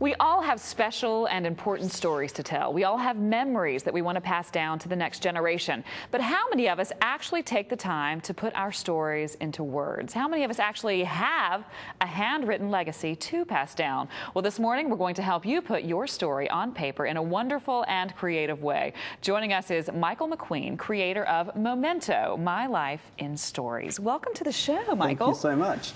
We all have special and important stories to tell. We all have memories that we want to pass down to the next generation. But how many of us actually take the time to put our stories into words? How many of us actually have a handwritten legacy to pass down? Well, this morning we're going to help you put your story on paper in a wonderful and creative way. Joining us is Michael McQueen, creator of Memento, My Life in Stories. Welcome to the show, Michael. Thank you so much.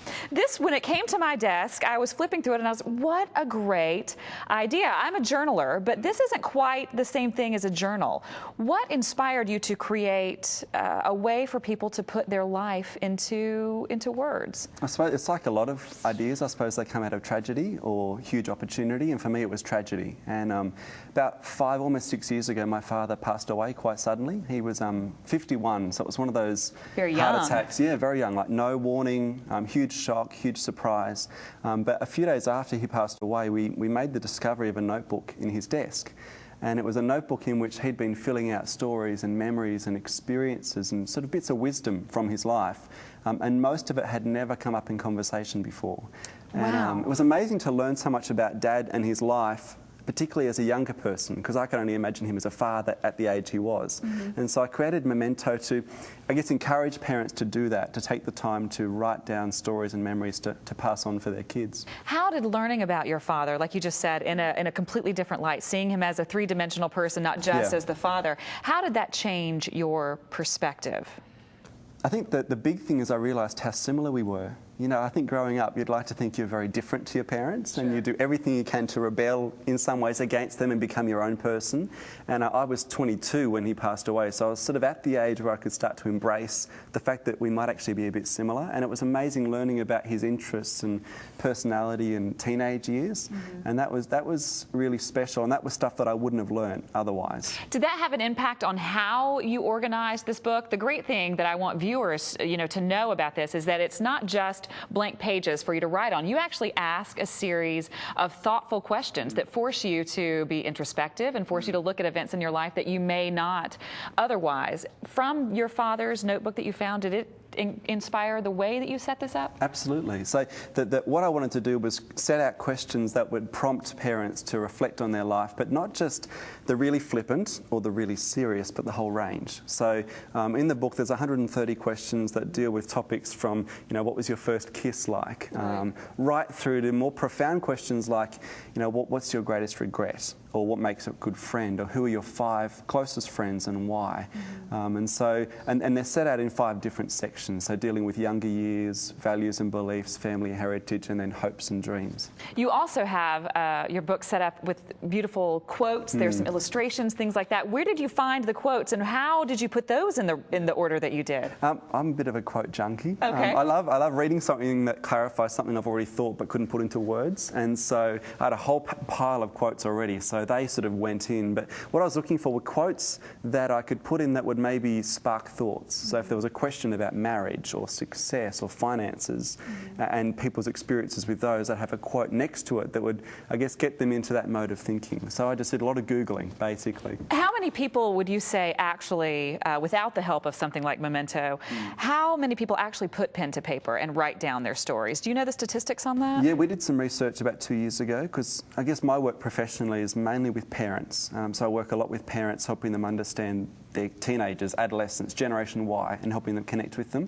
When it came to my desk, I was flipping through it and I was, what a great idea. I'm a journaler, but this isn't quite the same thing as a journal. What inspired you to create a way for people to put their life into words? I suppose it's like a lot of ideas. I suppose they come out of tragedy or huge opportunity, and for me it was tragedy. And about 5, almost 6 years ago, my father passed away quite suddenly. He was 51, so it was one of those very heart young attacks. Yeah, very young, like no warning, huge shock, huge surprise. But a few days after he passed away, we made the discovery of a notebook in his desk. And it was a notebook in which he'd been filling out stories and memories and experiences and sort of bits of wisdom from his life. And most of it had never come up in conversation before. And wow. It was amazing to learn so much about Dad and his life, particularly as a younger person, because I can only imagine him as a father at the age he was. Mm-hmm. And so I created Memento to, I guess, encourage parents to do that, to take the time to write down stories and memories to pass on for their kids. How did learning about your father, like you just said, in a completely different light, seeing him as a three-dimensional person, not just as the father, how did that change your perspective? I think that the big thing is I realised how similar we were. You know, I think growing up, you'd like to think you're very different to your parents, and you do everything you can to rebel in some ways against them and become your own person. And I was 22 when he passed away, so I was sort of at the age where I could start to embrace the fact that we might actually be a bit similar. And it was amazing learning about his interests and personality in teenage years. Mm-hmm. And that was really special, and that was stuff that I wouldn't have learned otherwise. Did that have an impact on how you organized this book? The great thing that I want viewers, to know about this is that it's not just blank pages for you to write on. You actually ask a series of thoughtful questions that force you to be introspective and force you to look at events in your life that you may not otherwise. From your father's notebook that you found, did it inspire the way that you set this up? Absolutely. So what I wanted to do was set out questions that would prompt parents to reflect on their life, but not just the really flippant or the really serious, but the whole range. So in the book there's 130 questions that deal with topics from, what was your first kiss like, right through to more profound questions like, what's your greatest regret? Or what makes a good friend, or who are your 5 closest friends and why? Mm-hmm. And they're set out in 5 different sections, so dealing with younger years, values and beliefs, family heritage, and then hopes and dreams. You also have your book set up with beautiful quotes. There's some illustrations, things like that. Where did you find the quotes, and how did you put those in the order that you did? I'm a bit of a quote junkie. Okay. I love reading something that clarifies something I've already thought but couldn't put into words, and so I had a whole pile of quotes already. So they sort of went in, but what I was looking for were quotes that I could put in that would maybe spark thoughts. So if there was a question about marriage or success or finances and people's experiences with those, I'd have a quote next to it that would, I guess, get them into that mode of thinking. So I just did a lot of Googling, basically. How many people would you say actually, without the help of something like Memento, how many people actually put pen to paper and write down their stories? Do you know the statistics on that? Yeah, we did some research about 2 years ago, because I guess my work professionally is mainly with parents. So I work a lot with parents, helping them understand their teenagers, adolescents, Generation Y, and helping them connect with them.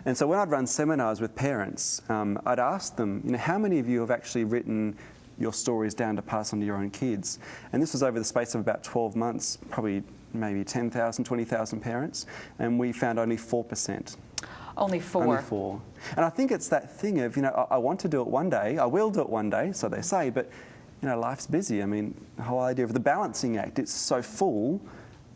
And so when I'd run seminars with parents, I'd ask them, how many of you have actually written your stories down to pass on to your own kids? And this was over the space of about 12 months, probably maybe 10,000, 20,000 parents, and we found only 4%. Only 4? Only 4. And I think it's that thing of, I want to do it one day, I will do it one day, so they say, but life's busy. I mean, the whole idea of the balancing act, it's so full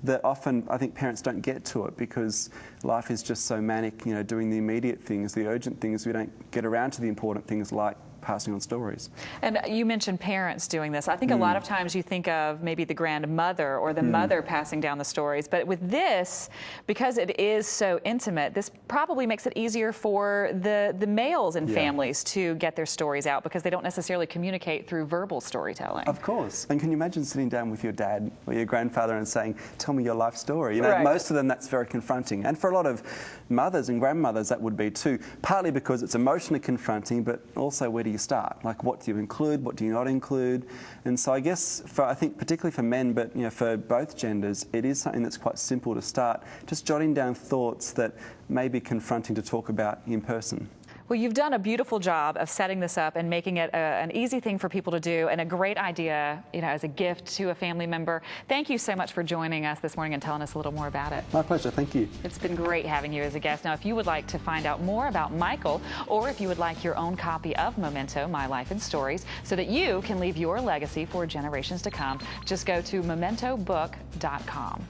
that often I think parents don't get to it because life is just so manic, doing the immediate things, the urgent things. We don't get around to the important things like passing on stories. And you mentioned parents doing this. I think a lot of times you think of maybe the grandmother or the mother passing down the stories, but with this, because it is so intimate, this probably makes it easier for the males in families to get their stories out because they don't necessarily communicate through verbal storytelling. Of course. And can you imagine sitting down with your dad or your grandfather and saying, tell me your life story? Most of them that's very confronting. And for a lot of mothers and grandmothers that would be too, partly because it's emotionally confronting, but also where do do you start? Like, what do you include? What do you not include? And so I guess, I think particularly for men, but for both genders, it is something that's quite simple to start, just jotting down thoughts that may be confronting to talk about in person. Well, you've done a beautiful job of setting this up and making it an easy thing for people to do, and a great idea, as a gift to a family member. Thank you so much for joining us this morning and telling us a little more about it. My pleasure. Thank you. It's been great having you as a guest. Now, if you would like to find out more about Michael, or if you would like your own copy of Memento, My Life in Stories, so that you can leave your legacy for generations to come, just go to mementobook.com.